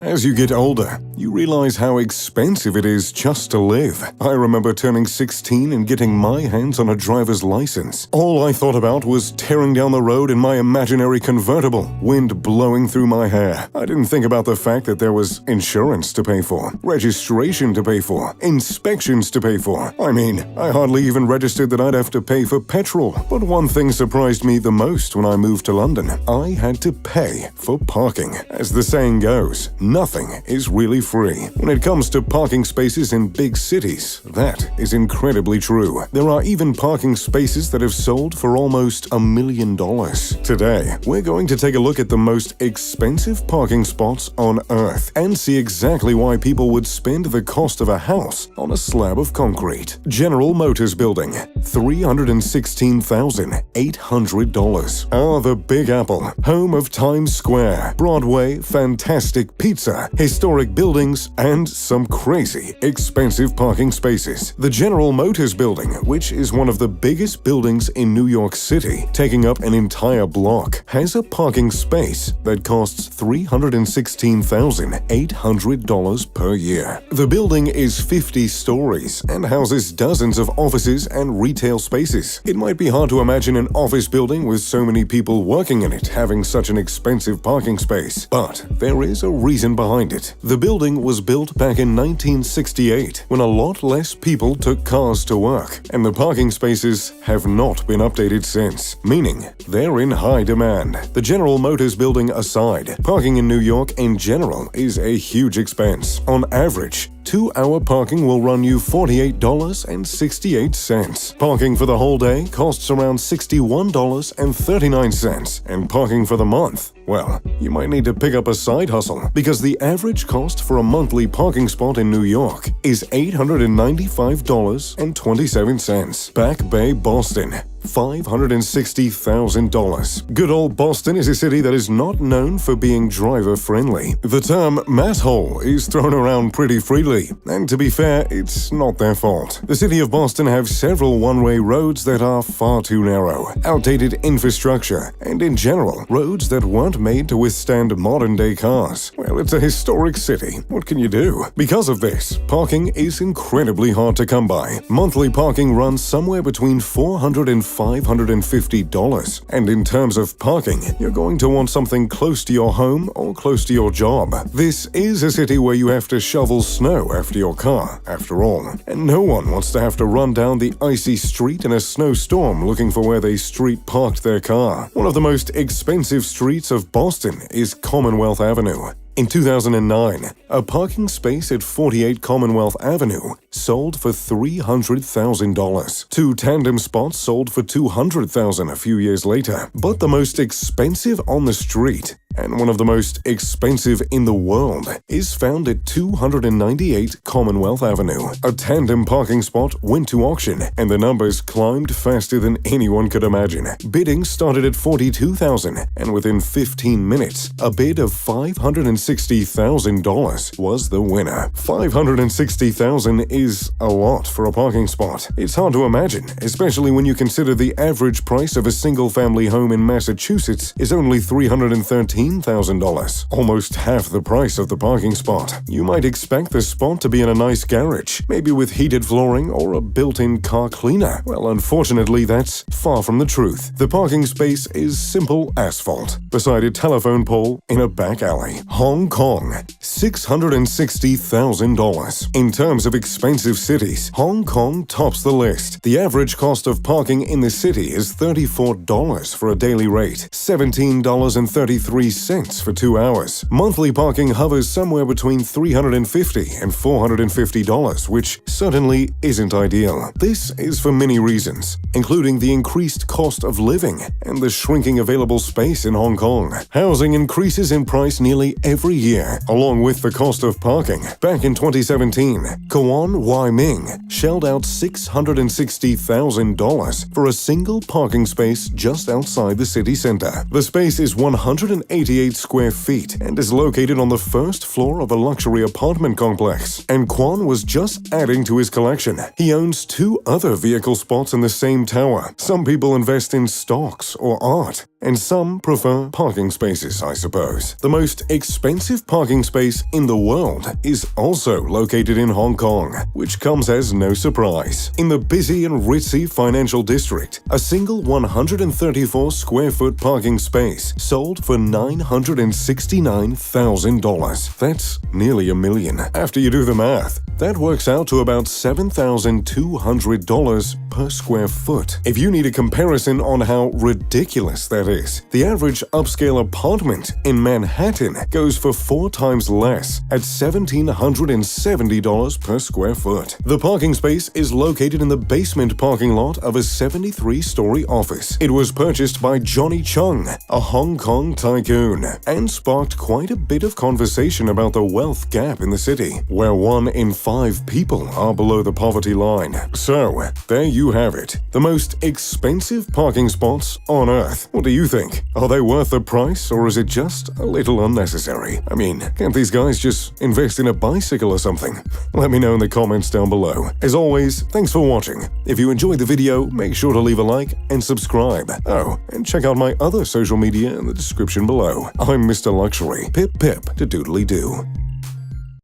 As you get older, you realize how expensive it is just to live. I remember turning 16 and getting my hands on a driver's license. All I thought about was tearing down the road in my imaginary convertible, wind blowing through my hair. I didn't think about the fact that there was insurance to pay for, registration to pay for, inspections to pay for. I mean, I hardly even registered that I'd have to pay for petrol. But one thing surprised me the most when I moved to London. I had to pay for parking. As the saying goes, nothing is really free. When it comes to parking spaces in big cities, that is incredibly true. There are even parking spaces that have sold for almost $1 million. Today, we're going to take a look at the most expensive parking spots on Earth and see exactly why people would spend the cost of a house on a slab of concrete. General Motors Building, $316,800. The Big Apple, home of Times Square, Broadway, fantastic pizza, historic buildings, and some crazy expensive parking spaces. The General Motors Building, which is one of the biggest buildings in New York City, taking up an entire block, has a parking space that costs $316,800 per year. The building is 50 stories and houses dozens of offices and retail spaces. It might be hard to imagine an office building with so many people working in it having such an expensive parking space, but there is a reason behind it. The building was built back in 1968 when a lot less people took cars to work, and the parking spaces have not been updated since, meaning they're in high demand. The General Motors Building aside, parking in New York in general is a huge expense. On average, 2-hour parking will run you $48.68. Parking for the whole day costs around $61.39, and parking for the month, well, you might need to pick up a side hustle, because the average cost for a monthly parking spot in New York is $895.27. Back Bay, Boston, $560,000. Good old Boston is a city that is not known for being driver-friendly. The term masshole is thrown around pretty freely, and to be fair, it's not their fault. The city of Boston have several one-way roads that are far too narrow, outdated infrastructure, and in general, roads that weren't made to withstand modern-day cars. Well, it's a historic city. What can you do? Because of this, parking is incredibly hard to come by. Monthly parking runs somewhere between $400 and $550. And in terms of parking, you're going to want something close to your home or close to your job. This is a city where you have to shovel snow after your car, after all. And no one wants to have to run down the icy street in a snowstorm looking for where they street parked their car. One of the most expensive streets of Boston is Commonwealth Avenue. In 2009, a parking space at 48 Commonwealth Avenue sold for $300,000. 2 tandem spots sold for $200,000 a few years later. But the most expensive on the street, and one of the most expensive in the world, is found at 298 Commonwealth Avenue. A tandem parking spot went to auction, and the numbers climbed faster than anyone could imagine. Bidding started at $42,000, and within 15 minutes, a bid of $560,000 was the winner. $560,000 is a lot for a parking spot. It's hard to imagine, especially when you consider the average price of a single-family home in Massachusetts is only $313,000, almost half the price of the parking spot. You might expect the spot to be in a nice garage, maybe with heated flooring or a built-in car cleaner. Well, unfortunately, that's far from the truth. The parking space is simple asphalt beside a telephone pole in a back alley. Hong Kong, $660,000. In terms of expensive cities, Hong Kong tops the list. The average cost of parking in the city is $34 for a daily rate, $17.33 for 2 hours. Monthly parking hovers somewhere between $350 and $450, which certainly isn't ideal. This is for many reasons, including the increased cost of living and the shrinking available space in Hong Kong. Housing increases in price nearly every year, along with the cost of parking. Back in 2017, Kwon Wai Ming shelled out $660,000 for a single parking space just outside the city center. The space is 188 square feet and is located on the first floor of a luxury apartment complex. And Kwon was just adding to his collection. He owns 2 other vehicle spots in the same tower. Some people invest in stocks or art. And some prefer parking spaces, I suppose. The most expensive parking space in the world is also located in Hong Kong, which comes as no surprise. In the busy and ritzy financial district, a single 134 square foot parking space sold for $969,000. That's nearly $1 million. After you do the math, that works out to about $7,200 per square foot. If you need a comparison on how ridiculous that is, the average upscale apartment in Manhattan goes for 4 times less at $1,770 per square foot. The parking space is located in the basement parking lot of a 73-story office. It was purchased by Johnny Chung, a Hong Kong tycoon, and sparked quite a bit of conversation about the wealth gap in the city, where 1 in 5 people are below the poverty line. So, there you have it. The most expensive parking spots on Earth. What do you think? Are they worth the price, or is it just a little unnecessary? I mean, can't these guys just invest in a bicycle or something? Let me know in the comments down below. As always, thanks for watching. If you enjoyed the video, make sure to leave a like and subscribe. Oh, and check out my other social media in the description below. I'm Mr. Luxury. Pip pip to doodly do.